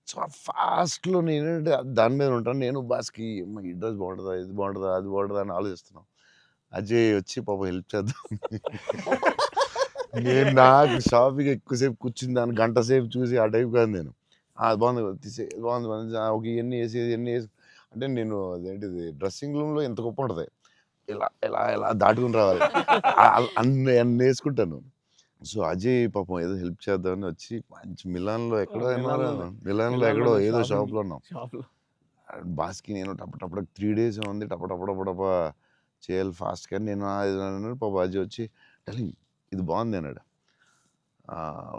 సో ఆ ఫాస్ట్లో నేనంటే దాని మీద ఉంటాను. నేను బాస్కి ఈ డ్రెస్ బాగుంటుందా, ఇది బాగుంటుందా, అది బాగుంటుందా అని ఆలోచిస్తున్నాను. అజయ్ వచ్చి పాపం హెల్ప్ చేద్దాం. నేను నాకు షాపింగ్ ఎక్కువసేపు కూర్చుని దాన్ని గంట సేపు చూసి ఆ టైప్ కాదు నేను. బాగుంది తీసే, బాగుంది ఒక ఇవన్నీ వేసి అంటే నేను అదేంటిది డ్రెస్సింగ్ రూమ్లో ఎంత గొప్ప ఉంటుంది, ఇలా ఇలా ఇలా దాటుకుని రావాలి, అన్ని వేసుకుంటాను. సో అజయ్ పాపం ఏదో హెల్ప్ చేద్దామని వచ్చి మంచి మిలాన్లో ఎక్కడో ఏదో షాప్లో ఉన్నాం. బాస్కి నేను టపటప్పుడు 3 days ఉంది, టపటపడపడప చేయాలి ఫాస్ట్. కానీ నేను పాప అజయ్ వచ్చి డార్లింగ్ ఇది బాగుంది అన్నాడు.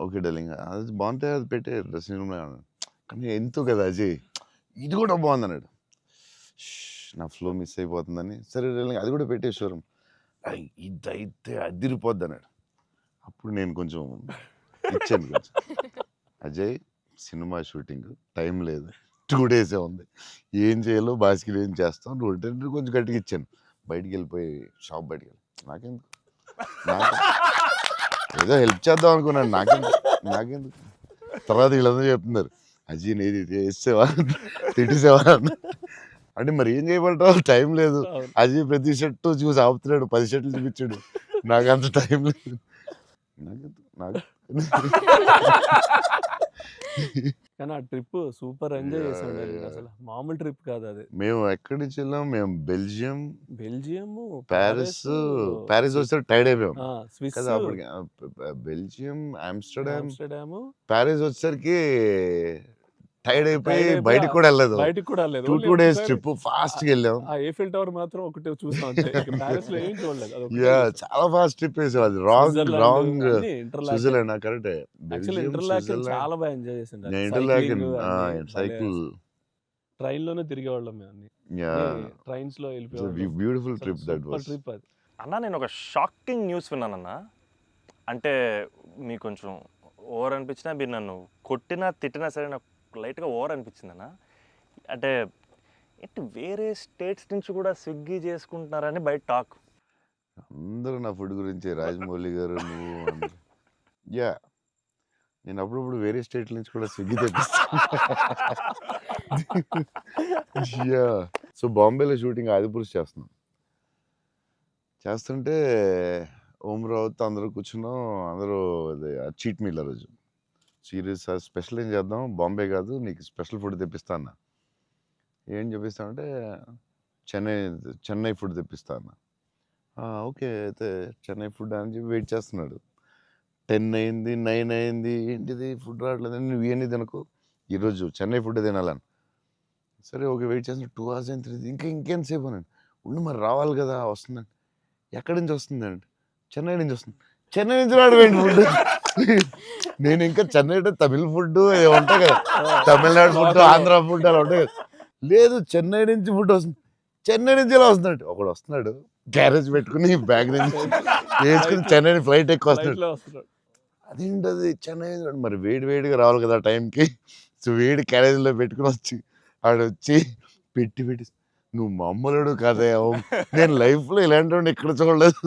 ఓకే డార్లింగ్ అది బాగుంటే అది పెట్టే డ్రెస్సింగ్ రూమ్లో అన్నాడు. కానీ ఎంతో కదా అజయ్ ఇది కూడా బాగుంది అన్నాడు. నా ఫ్లో మిస్ అయిపోతుందని సరే డార్లింగ్ అది కూడా పెట్టే షోరూమ్, ఇదైతే అదిరిపోద్ది అన్నాడు. అప్పుడు నేను కొంచెం ఇచ్చాను కొంచెం. అజయ్ సినిమా షూటింగ్ టైం లేదు, 2 days ఉంది, ఏం చేయాలో బాస్కి ఏం చేస్తాం, నువ్వు కొంచెం గట్టిగా ఇచ్చాను. బయటికి వెళ్ళిపోయి షాప్ బయటికి వెళ్ళి నాకెందుకు ఏదో హెల్ప్ చేద్దాం అనుకున్నాను. నాకెందుకు తర్వాత వీళ్ళందరూ చెప్తున్నారు అజయ్ ఏది వేసేవా తిట్టేసేవా అంటే మరి ఏం చేయమంటావు, టైం లేదు. అజయ్ ప్రతి షర్టు చూసి ఆపుతున్నాడు, 10 షర్ట్లు చూపించాడు, నాకు అంత టైం లేదు. కానీ ఆ ట్రిప్ సూపర్ ఎంజాయ్ చేసాం. అసలు మామూలు ట్రిప్ కాదు అది. మేము ఎక్కడి నుంచి వెళ్ళాం, మేము బెల్జియం ప్యారిస్ వస్తే టైర్డ్ అయిపోయాం స్విస్ కదా. అప్పటికి బెల్జియం ఆమ్స్టర్డామ్ ప్యారిస్ వచ్చేసరికి టైర్డ్ అయిపోయి బయటకు కూడా వెళ్ళలేదు. 2 days ట్రిప్ ఫాస్ట్ గా వెళ్ళాం. eiffel టవర్ మాత్రం ఒకటే చూసాం, ప్యారిస్ లో ఏం చూడలేదు. చాలా ఫాస్ట్ ట్రిప్ వేసాం. అది రాంగ్ స్విట్జర్లాండ్ కరెక్ట్. చాలా బాగా ఎంజాయ్ చేసాం. సైకిల్ ట్రైన్ లోనే తిరిగేవాళ్ళం మేము అన్ని. ట్రైన్స్ లో beautiful trip that was. Trip అది అన్న. నేను ఒక షాకింగ్ న్యూస్ విన్నానన్న. అంటే మీకు కొంచెం ఓవర్ అనిపించినా, మీరు నన్ను కొట్టినా తిట్టినా సరే నాకు లైట్గా ఓవర్ అనిపించింది అన్న. అంటే ఏంటి వేరే స్టేట్స్ నుంచి కూడా స్విగ్గీ చేసుకుంటున్నారని బయట టాక్. అందరూ నా ఫుడ్ గురించి రాజమౌళి గారు నువ్వు నేను అప్పుడప్పుడు వేరే స్టేట్ల నుంచి కూడా స్విగ్గీ తెప్పిస్తాను. సో బాంబేలో షూటింగ్ ఆదిపురుష్ చేస్తుంటే ఓం రావుతో అందరూ కూర్చున్నాం. అందరూ చీట్ మీల్ ఆ రోజు సీరియస్ స్పెషల్ ఏం చేద్దాం, బాంబే కాదు నీకు స్పెషల్ ఫుడ్ తెప్పిస్తా అన్న. ఏం చెప్పిస్తానంటే చెన్నై ఫుడ్ తెప్పిస్తా అన్న. ఓకే అయితే చెన్నై ఫుడ్ అని చెప్పి వెయిట్ చేస్తున్నాడు. 10 అయింది, 9 అయింది, ఏంటిది ఫుడ్ రావట్లేదు, నువ్వు ఇవన్నీ తినకు, ఈరోజు చెన్నై ఫుడ్ తినాలని. సరే ఓకే వెయిట్ చేస్తాను 2 hours అయిన తర్వాత ఇంకెంతసేపు అన్నాను. ఉండు మరి రావాలి కదా వస్తుందండి. ఎక్కడి నుంచి వస్తుందండి? చెన్నై నుంచి వస్తుంది. చెన్నై నుంచి రావడం ఫుడ్. నేను ఇంకా చెన్నై అంటే తమిళ ఫుడ్ ఉంటాయి కదా, తమిళనాడు ఫుడ్, ఆంధ్ర ఫుడ్ అలా ఉంటాయి కదా. లేదు చెన్నై నుంచి ఫుడ్ వస్తుంది. చెన్నై నుంచి ఎలా వస్తున్నాడు? ఒకడు వస్తున్నాడు గ్యారేజ్ పెట్టుకుని బ్యాగ్ నుంచి వేసుకుని చెన్నై ఫ్లైట్ ఎక్కువ వస్తున్నాడు. ఫ్లైట్లో వస్తున్నాడు. అదేంటది చెన్నై మరి వేడి వేడిగా రావాలి కదా టైంకి. సో వేడి క్యారేజ్లో పెట్టుకుని వచ్చి ఆడొచ్చి పెట్టి నువ్వు మామూలుడు కాదే, నేను లైఫ్లో ఇలాంటి ఎక్కడ చూడలేదు.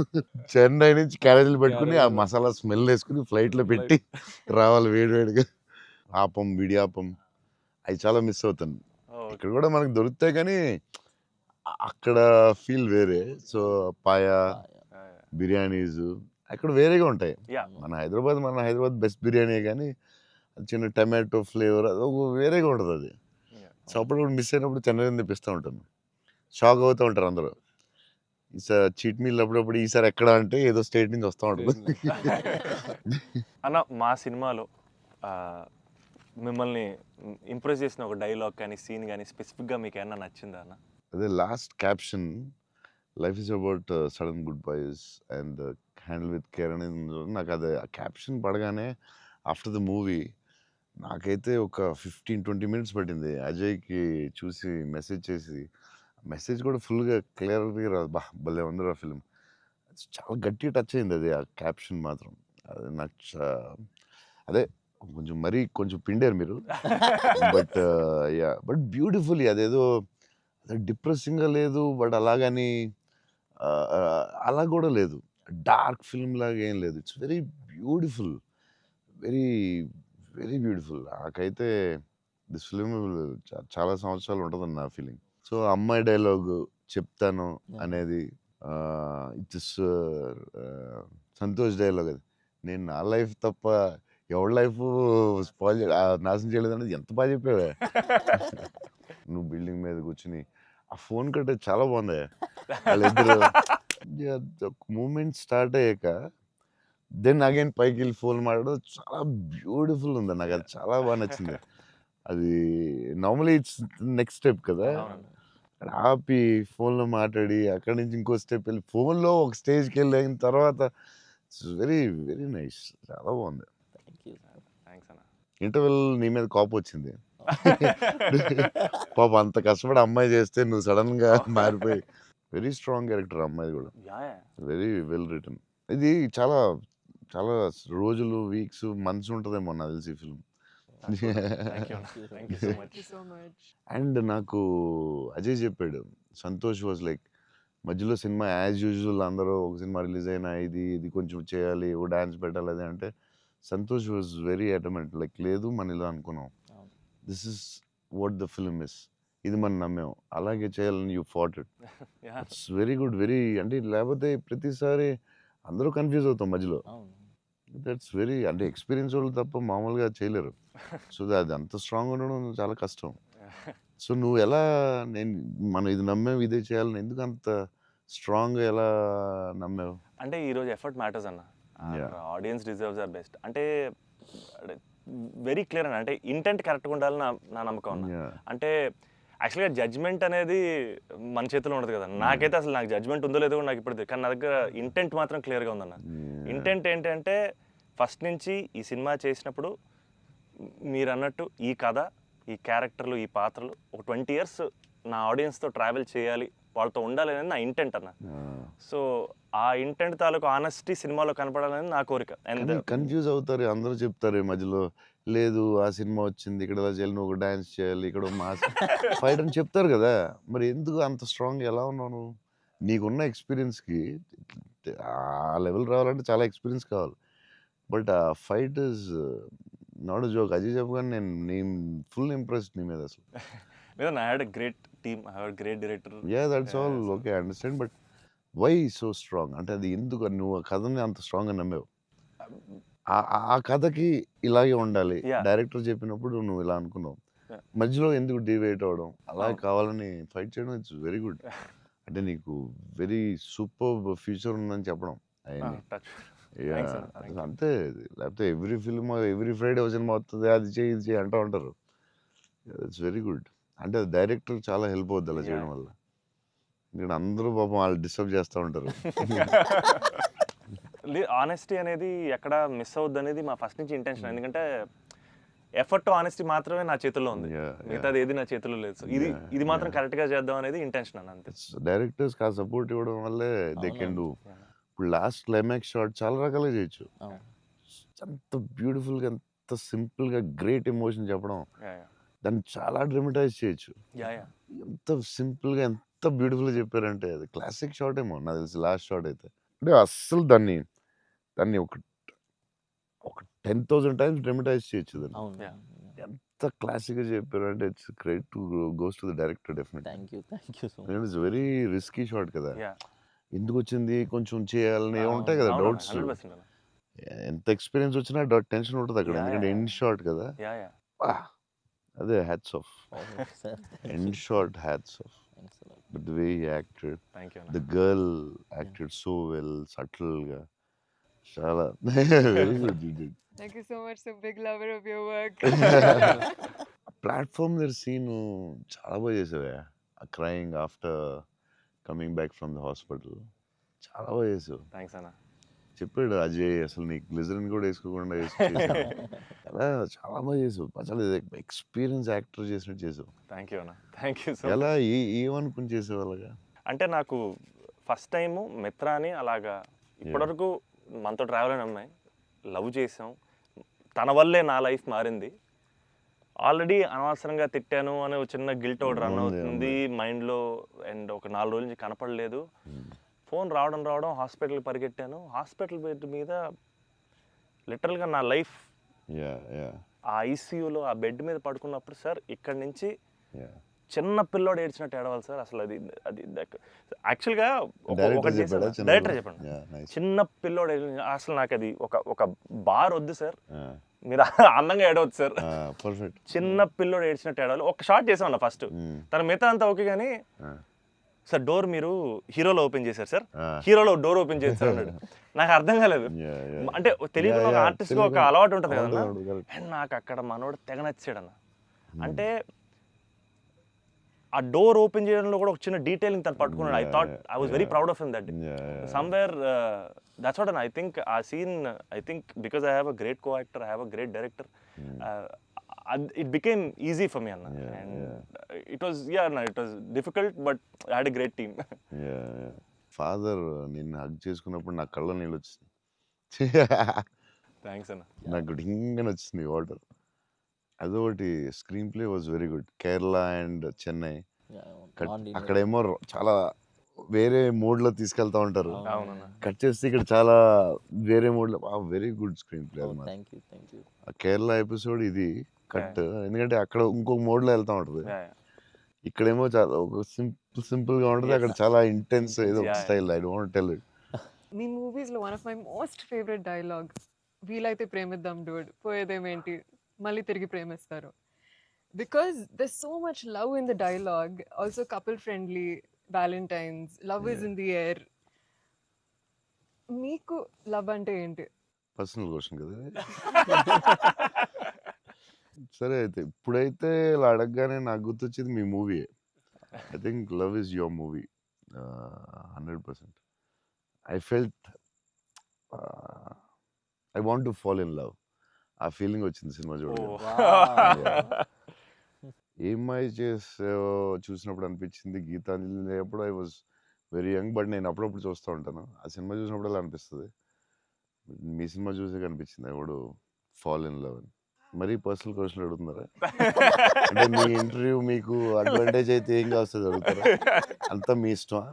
చెన్నై నుంచి క్యారేజీలు పెట్టుకుని ఆ మసాలా స్మెల్ వేసుకుని ఫ్లైట్లో పెట్టి రావాలి వేడి వేడిగా. ఆపం విడియాపం అవి చాలా మిస్ అవుతాను. ఇక్కడ కూడా మనకు దొరుకుతాయి కానీ అక్కడ ఫీల్ వేరే. సో పాయా బిర్యానీస్ అక్కడ వేరేగా ఉంటాయి. మన హైదరాబాద్ బెస్ట్ బిర్యానీ కానీ చిన్న టమాటో ఫ్లేవర్ అది వేరేగా ఉంటుంది అది. సో అప్పుడు కూడా మిస్ అయినప్పుడు చెన్నై తెప్పిస్తూ ఉంటాను. షాక్ అవుతూ ఉంటారు అందరూ. ఈసారి చీట్ మీల్ అప్పుడప్పుడు ఈసారి ఎక్కడ అంటే ఏదో స్టేట్ నుంచి వస్తూ ఉంటుంది. అన్న మా సినిమాలో మిమ్మల్ని ఇంప్రెస్ చేసిన ఒక డైలాగ్ కానీ సీన్ కానీ స్పెసిఫిక్గా మీకు ఏమన్నా నచ్చిందా అన్న? అదే last caption, life is about sudden goodbyes and handle with care అనేది నాకు అది ఆ క్యాప్షన్ పడగానే ఆఫ్టర్ ద మూవీ నాకైతే ఒక 15-20 minutes పట్టింది అజయ్కి చూసి మెసేజ్ చేసి. మెసేజ్ కూడా ఫుల్గా క్లియర్గా రాదు. భలే ఉంది ఆ ఫిల్మ్. చాలా గట్టిగా టచ్ అయింది అది ఆ క్యాప్షన్ మాత్రం. అది నాకు అదే కొంచెం పిండారు మీరు. బట్ బ్యూటిఫుల్లీ అదేదో డిప్రెసింగ్గా లేదు, బట్ అలాగని అలా కూడా లేదు, డార్క్ ఫిల్మ్ లాగా ఏం లేదు. It's very beautiful, very very beautiful. నాకైతే దిస్ ఫిలిం చాలా సంవత్సరాలు ఉంటుందని నా ఫీలింగ్. సో అమ్మాయి డైలాగ్ చెప్తాను అనేది ఇట్స్ సంతోష్ డైలాగ్. అది నేను నా లైఫ్ తప్ప ఎవరి లైఫ్ స్పాయిల్ నాశనం చేయలేదు అనేది ఎంత బాగా చెప్పావే. నువ్వు బిల్డింగ్ మీద కూర్చుని ఆ ఫోన్ కట్టే చాలా బాగుంది. వాళ్ళిద్దరు మూమెంట్ స్టార్ట్ అయ్యాక దెన్ అగైన్ పైకి వెళ్ళి ఫోన్ మాట్లాడడం చాలా బ్యూటిఫుల్ ఉంది. నాకు అది చాలా బాగా నచ్చింది. అది నార్మలీ ఇట్స్ నెక్స్ట్ స్టెప్ కదా, ఆపి ఫోన్లో మాట్లాడి అక్కడి నుంచి ఇంకో స్టెప్ వెళ్ళి ఫోన్లో ఒక స్టేజ్కి వెళ్ళిన తర్వాత ఇట్స్ వెరీ వెరీ నైస్. చాలా బాగుంది. థ్యాంక్స్ అన్న. ఇంటర్వెల్ నీ మీద కోపం వచ్చింది. పాప అంత కష్టపడి అమ్మాయి చేస్తే నువ్వు సడన్ గా మారిపోయి. వెరీ స్ట్రాంగ్ క్యారెక్టర్ అమ్మాయి కూడా, వెరీ వెల్ రిటర్న్. ఇది చాలా చాలా రోజులు, వీక్స్, మంత్స్ ఉంటుందేమో నాకు తెలిసి ఈ ఫిల్మ్. అండ్ నాకు అజయ్ చెప్పాడు, సంతోష్ వాజ్ లైక్ మధ్యలో సినిమా యాజ్ యూజువల్ అందరూ ఒక సినిమా రిలీజ్ అయినా ఇది కొంచెం చేయాలి, ఓ డాన్స్ పెట్టాలి అది అంటే సంతోష్ వాజ్ వెరీ అటమెంట్ లైక్ లేదు మన ఇలా అనుకున్నాం, this is what the film is, ఇది మనం నమ్మాం, అలాగే చేయాలని you fat it. It's very good, very అంటే లేకపోతే ప్రతిసారి అందరూ కన్ఫ్యూజ్ అవుతాం మధ్యలో. దట్స్ వెరీ అంటే ఎక్స్పీరియన్స్ వాళ్ళు తప్ప మామూలుగా చేయలేరు. సో అది అంత స్ట్రాంగ్ ఉండడం చాలా కష్టం. సో నువ్వు ఎలా మనం ఇది నమ్మావు ఇదే చేయాలని ఎందుకు అంత స్ట్రాంగ్గా ఎలా నమ్మావు? అంటే ఈరోజు ఎఫర్ట్ మ్యాటర్స్ అన్న. ఆడియన్స్ డిజర్వ్స్ ఆర్ బెస్ట్ అంటే వెరీ క్లియర్ అన్న. అంటే ఇంటెంట్ కరెక్ట్గా ఉండాలని నా నమ్మకం అన్న. అంటే యాక్చువల్గా జడ్జ్మెంట్ అనేది మన చేతిలో ఉండదు కదా. నాకైతే అసలు నాకు జడ్జ్మెంట్ ఉందో లేదో నాకు ఇప్పుడు, కానీ నా దగ్గర ఇంటెంట్ మాత్రం క్లియర్గా ఉందన్న. ఇంటెంట్ ఏంటంటే ఫస్ట్ నుంచి ఈ సినిమా చేసినప్పుడు మీరు అన్నట్టు ఈ కథ, ఈ క్యారెక్టర్లు, ఈ పాత్రలు ఒక 20 years నా ఆడియన్స్తో ట్రావెల్ చేయాలి, వాళ్ళతో ఉండాలి అనేది నా ఇంటెంట్ అన్న. సో ఆ ఇంటెంట్ తాలూకు ఆనెస్టీ సినిమాలో కనపడాలనేది నా కోరిక. అండ్ కన్ఫ్యూజ్ అవుతారు అందరూ, చెప్తారు మధ్యలో లేదు ఆ సినిమా వచ్చింది ఇక్కడ ఎలా చేయాలి, నువ్వు డాన్స్ చేయాలి, ఇక్కడ మాస్ ఫైట్ అని చెప్తారు కదా. మరి ఎందుకు అంత స్ట్రాంగ్ ఎలా ఉన్నావు? నీకున్న ఎక్స్పీరియన్స్కి ఆ లెవెల్ రావాలంటే చాలా ఎక్స్పీరియన్స్ కావాలి. బట్ ఆ fight is not a joke. Ajay చెప్పగానే నేను ఫుల్ ఇంప్రెస్డ్ నీ మీద అసలు. I had a great team, I had a great director. Yeah, that's all okay, I understand, but why so strong? అంటే అది ఎందుకు నువ్వు ఆ కథని అంత స్ట్రాంగ్గా నమ్మావు? ఆ కథకి ఇలాగే ఉండాలి, డైరెక్టర్ చెప్పినప్పుడు నువ్వు ఇలా అనుకున్నావు, మధ్యలో ఎందుకు డివైట్ అవ్వడం, అలా కావాలని ఫైట్ చేయడం, ఇట్స్ వెరీ గుడ్. అంటే నీకు వెరీ సూపర్ ఫ్యూచర్ ఉందని చెప్పడం అంతే. లేకపోతే ఎవ్రీ ఫిల్మ్ ఎవ్రీ ఫ్రైడే ఒక సినిమా వస్తుంది, అది చేయి ఇది చేయి అంటూ ఉంటారు. It's very good. అంటే డైరెక్టర్ చాలా హెల్ప్ అవుద్ది అలా చేయడం వల్ల. ఎందుకంటే అందరూ పాపం వాళ్ళు డిస్టర్బ్ చేస్తూ ఉంటారు. ఆనెస్టీ అనేది ఎక్కడ మిస్ అవుద్ది అనేది మా ఫస్ట్ నుంచి ఇంటెన్షన్. ఎందుకంటే ఎఫర్ట్ ఆనెస్టీ మాత్రమే నా చేతుల్లో ఉంది, మిగతాది ఏది నా చేతుల్లో లేదు. సో ఇది మాత్రం కరెక్ట్గా చేద్దాం అనేది ఇంటెన్షన్ అన్న, అంతే. డైరెక్టర్స్కి ఆ సపోర్ట్ ఇవ్వడం వల్లే దే కెన్ డూ. ఇప్పుడు లాస్ట్ క్లైమాక్స్ షాట్ చాలా రకాలుగా చేయొచ్చు. అంత బ్యూటిఫుల్గా, ఎంత సింపుల్గా గ్రేట్ ఎమోషన్ చెప్పడం, దాన్ని చాలా డ్రమటైజ్ చేయొచ్చు. ఎంత సింపుల్గా, ఎంత బ్యూటిఫుల్గా చెప్పారంటే అది క్లాసిక్ షాట్ ఏమో నాకు తెలిసి లాస్ట్ షాట్ అయితే. అంటే అస్సలు దాన్ని ఒక 10,000 టైమ్స్ డ్రమటైజ్ చేయొచ్చు దాన్ని. ఎంత క్లాసిక్గా చెప్పారు అంటే it's credit to goes to the director definitely. Thank you so it's very risky shot కదా, ఎందుకు వచ్చింది కొంచెం చేయాలని ఉంటాయి కదా డౌట్స్. ఎంత ఎక్స్పీరియన్స్ వచ్చినా టెన్షన్ ఉంటుంది అక్కడ, ఎందుకంటే ఎండ్ షాట్ కదా. అదే hats off, end shot hats off. But the way he acted, the girl acted so well, subtle గా, చాలా very good you did. Thank you so much. So big lover of your work. Platform దగ్గర scene చాలా బాగా చేసావా, crying after coming back from the hospital, చాలా బాగా చేసావు. Thanks అన్న. చెప్పాడు అజయ్, అసలు నీకు గ్లిజరిన్ కూడా వేసుకోకుండా అలా చాలా బాగా చేసావు. చాలా ఎక్స్పీరియన్స్ యాక్టర్ చేసినట్టు చేసావు. థ్యాంక్ యూ అన్న, థ్యాంక్ యూ. సో ఎలా ఏమనుకుని చేసావు అలాగా? అంటే నాకు ఫస్ట్ టైము మిత్రాని అలాగా ఇప్పటివరకు మనతో ట్రావెల్ అయిన అమ్మాయి లవ్ చేసాం, తన వల్లే నా లైఫ్ మారింది. ఆల్రెడీ అనవసరంగా తిట్టాను అనే ఒక చిన్న గిల్ట్ ఒకటి రన్ అవుతుంది మైండ్లో. అండ్ ఒక 4 రోజుల నుంచి కనపడలేదు. ఫోన్ రావడం హాస్పిటల్కి పరిగెట్టాను. హాస్పిటల్ బెడ్ మీద లిటరల్గా నా లైఫ్ ఆ ఐసీయూలో ఆ బెడ్ మీద పడుకున్నప్పుడు, సార్ ఇక్కడి నుంచి చిన్న పిల్లోడు ఏడ్చినట్టు ఏడవాలి సార్. అసలు అది యాక్చువల్గా డైరెక్టర్ చెప్పండి, చిన్న పిల్లోడు అసలు నాకు అది ఒక బార్ వద్దు సార్, మీరు అందంగా ఏడవద్దు సార్, చిన్న పిల్లోడు ఏడ్చినట్టు ఏడవాలి. ఒక షాట్ చేసాం అన్న ఫస్ట్, తన మిగతా అంతా ఓకే కానీ సార్ డోర్ మీరు హీరోలో ఓపెన్ చేశారు సార్, హీరోలో డోర్ ఓపెన్ చేశారు అన్నాడు. నాకు అర్థం కాలేదు. అంటే తెలియకుండా ఒక ఆర్టిస్ట్కి ఒక అలవాటు ఉంటుంది కదా. అండ్ నాకు అక్కడ మనోడు తెగ నచ్చాడు అన్న. అంటే ఆ డోర్ ఓపెన్ చేయడంలో కూడా ఒక చిన్న డీటెయిలింగ్ తను పట్టుకున్నాడు. I thought I was very proud of him that day. Somewhere that's what. I think ఆ scene, I think because I have a great co actor, I have a great director, it became easy for me, Anna. And it was difficult, but I had a great team. Father నిన్ను hug చేసుకున్నప్పుడు నా కళ్ళ నీళ్ళు వచ్చింది. Thanks అన్న. నాకు డింగని వచ్చింది water. అదొకటి. Screen play was very good. Kerala and Chennai అక్కడేమో చాలా వేరే మోడ్లో తీసుకెళ్తా ఉంటారు, కట్ చేస్తే ఇక్కడ చాలా వేరే మోడ్లో. Very good screen play. Kerala episode ఇది కట్, ఎందుకంటే అక్కడ ఇంకొక మోడ్లో వెళ్తా ఉంటుంది, ఇక్కడేమో చాలా ఒక సింపుల్ గా ఉంటుంది, అక్కడ చాలా ఇంటెన్స్ ఏదో style. I don't tell it. మీ మూవీస్ లో one of my most favourite dialogue, వీలైతే ప్రేమిద్దాం డూడ్, పోయేదేమేంటి మళ్ళీ తిరిగి ప్రేమిస్తారు. Because there so much love in the dialogue. Also couple friendly, Valentine's, love is in the air. మీకు లవ్ అంటే ఏంటి? పర్సనల్ క్వశ్చన్ కదా. సరే అయితే ఇప్పుడైతే ఇలా అడగగానే నాకు గుర్తొచ్చేది మీ movie. I think love is your movie 100%. I felt I want to fall in love. ఆ ఫీలింగ్ వచ్చింది సినిమా చూడండి. ఏమై చేసావో చూసినప్పుడు అనిపించింది. గీతాంజలి అప్పుడు I was very young, but నేను అప్పుడప్పుడు చూస్తూ ఉంటాను. ఆ సినిమా చూసినప్పుడు అలా అనిపిస్తుంది. మీ సినిమా చూసే కనిపించింది I want to fall in love అని. మరీ పర్సనల్ క్వశ్చన్ అడుగుతున్నారా? అంటే మీ ఇంటర్వ్యూ మీకు అడ్వాంటేజ్ అయితే ఏం కావస్తుంది అడుగుతారా? అంతా మీ ఇష్టమా?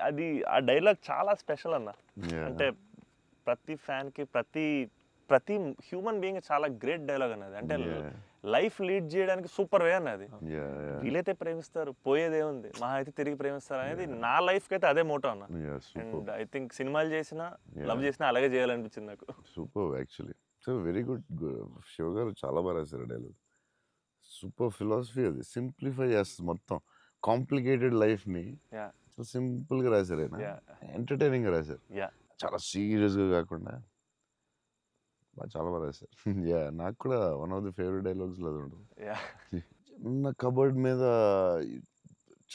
అది ఆ డైలాగ్ చాలా స్పెషల్ అన్న. అంటే ప్రతి ఫ్యాన్కి, ప్రతి హ్యూమన్ బీయింగ్ చాలా గ్రేట్ డైలాగ్ అన్నది. అంటే లైఫ్ లీడ్ చేయడానికి సూపర్ వే అన్నది. వీలైతే ప్రేమిస్తారు, పోయేదేముంది, మహా అయితే తిరిగి ప్రేమిస్తారు అనేది నా లైఫ్కి అయితే అదే మోటో అన్న. అండ్ ఐ థింక్ సినిమాలు చేసినా లవ్ చేసినా అలాగే చేయాలనిపించింది నాకు. Super actually. So very good. Shiva గారు చాలా బాగా రాశారు డైలాగ్. సూపర్ ఫిలాసఫీ అది. సింప్లిఫై చేస్తుంది మొత్తం కాంప్లికేటెడ్ లైఫ్ని. సో సింపుల్గా రాశారు ఆయన, ఎంటర్టైనింగ్గా రాశారు, చాలా సీరియస్గా కాకుండా చాలా బాగా రాశారు. యా నాకు కూడా వన్ ఆఫ్ ది ఫేవరెట్ డైలాగ్స్లో అది ఉంటుంది. యా ఉన్న కబోర్డ్ మీద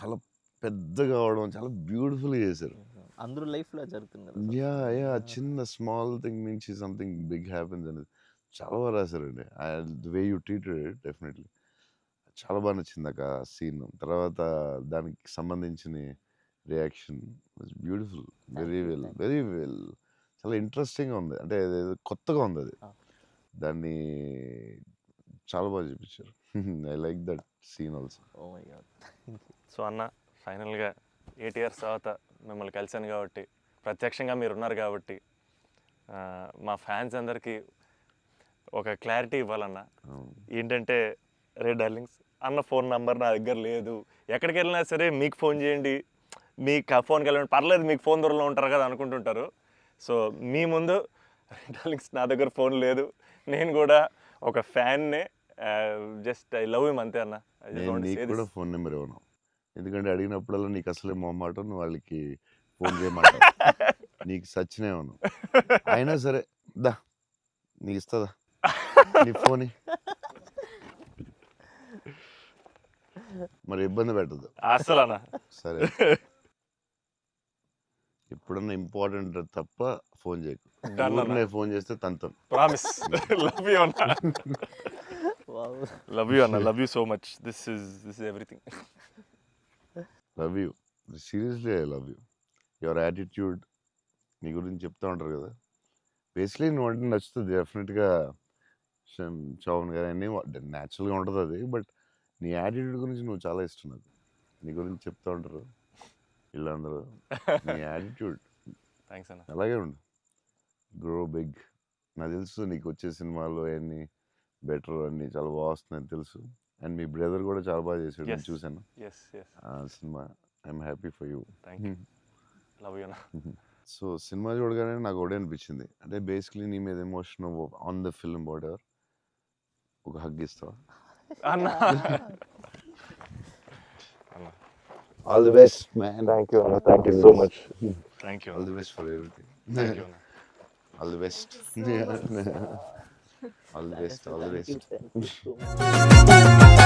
చాలా పెద్దగా అవడం చాలా బ్యూటిఫుల్గా చేశారు. అందరూ లైఫ్లో జరుగుతుంది కదా. యా యా చిన్న స్మాల్ థింగ్ నుంచి సంథింగ్ బిగ్ హ్యాపెన్స్ అనేది చాలా బాగా రాశారండి. The way you treated it definitely చాలా బాగా నచ్చింది ఆ సీన్. తర్వాత దానికి సంబంధించిన రియాక్షన్ బ్యూటిఫుల్, వెరీ వెల్, చాలా ఇంట్రెస్టింగ్గా ఉంది. అంటే అదేదో కొత్తగా ఉంది అది. దాన్ని చాలా బాగా చూపించారు. I like that scene also. Oh my god. So అన్న ఫైనల్గా 8 years తర్వాత మిమ్మల్ని కలిశాను కాబట్టి, ప్రత్యక్షంగా మీరు ఉన్నారు కాబట్టి, మా ఫ్యాన్స్ అందరికీ ఒక క్లారిటీ ఇవ్వాలన్న. ఏంటంటే రే డార్లింగ్స్, అన్న ఫోన్ నంబర్ నా దగ్గర లేదు, ఎక్కడికి వెళ్ళినా సరే మీకు ఫోన్ చేయండి, మీకు ఫోన్కి వెళ్ళండి, పర్లేదు మీకు ఫోన్ దూరంలో ఉంటారు కదా అనుకుంటుంటారు. సో మీ ముందు డార్లింగ్స్ నా దగ్గర ఫోన్ లేదు, నేను కూడా ఒక ఫ్యాన్నే, జస్ట్ ఐ లవ్ హిమ్ అంతే అన్న. నీకు కూడా ఫోన్ నెంబర్ ఇవ్వను, ఎందుకంటే అడిగినప్పుడల్లా నీకు అసలే మొహమాట, నువ్వు వాళ్ళకి ఫోన్ చేయమాట, నీకు సచ్చినే ఇవ్వను. అయినా సరే దా నీకు ఇస్తుందా నీ ఫోన్, మరి ఇబ్బంది పెట్టద్దు అసలు అన్న. సరే. ఎప్పుడన్నా ఇంపార్టెంట్ తప్ప ఫోన్ చేయకు. ఫోన్ చేస్తే తంతం. ప్రామిస్. లవ్ యూ అన్న. వావ్. లవ్ యూ అన్న, love you so much. This is everything. Love you, seriously I love you. Your attitude, నీ గురించి చెప్తా ఉంటారు కదా, బేసిక్లీ నువ్వు అంటే నచ్చుతుంది డెఫినెట్గా. చౌన్ గారు అన్నీ న్యాచురల్గా ఉంటుంది అది, బట్ నీ యాటిట్యూడ్ గురించి నువ్వు చాలా ఇష్టం నాకు. నీ గురించి చెప్తా ఉంటారు వీళ్ళందరూ, నీ యాటిట్యూడ్ థ్యాంక్స్ అన్న. అలాగే ఉండు, గ్రో బిగ్. నాకు తెలుసు నీకు వచ్చే సినిమాలు అన్నీ బెటర్ అన్నీ చాలా బాగా వస్తున్నాయని తెలుసు. అండ్ మీ బ్రదర్ కూడా చాలా బాగా చేశాడు, నేను చూశాను ఎస్ ఎస్, ఆ సినిమా. I'm happy for you. Thank you. Love you అన్న. సో సినిమా చూడగానే నాకు ఒకటే అనిపించింది, అంటే బేసిక్లీ నీ మీద emotion on the film whatever, ఒక హగ్ ఇస్తావా అన్న. All the best man. Thank you అన్న, thank you so much. Thank you all the best for everything. Thank you అన్న. All the best. All the best, all the best. Thank you so much.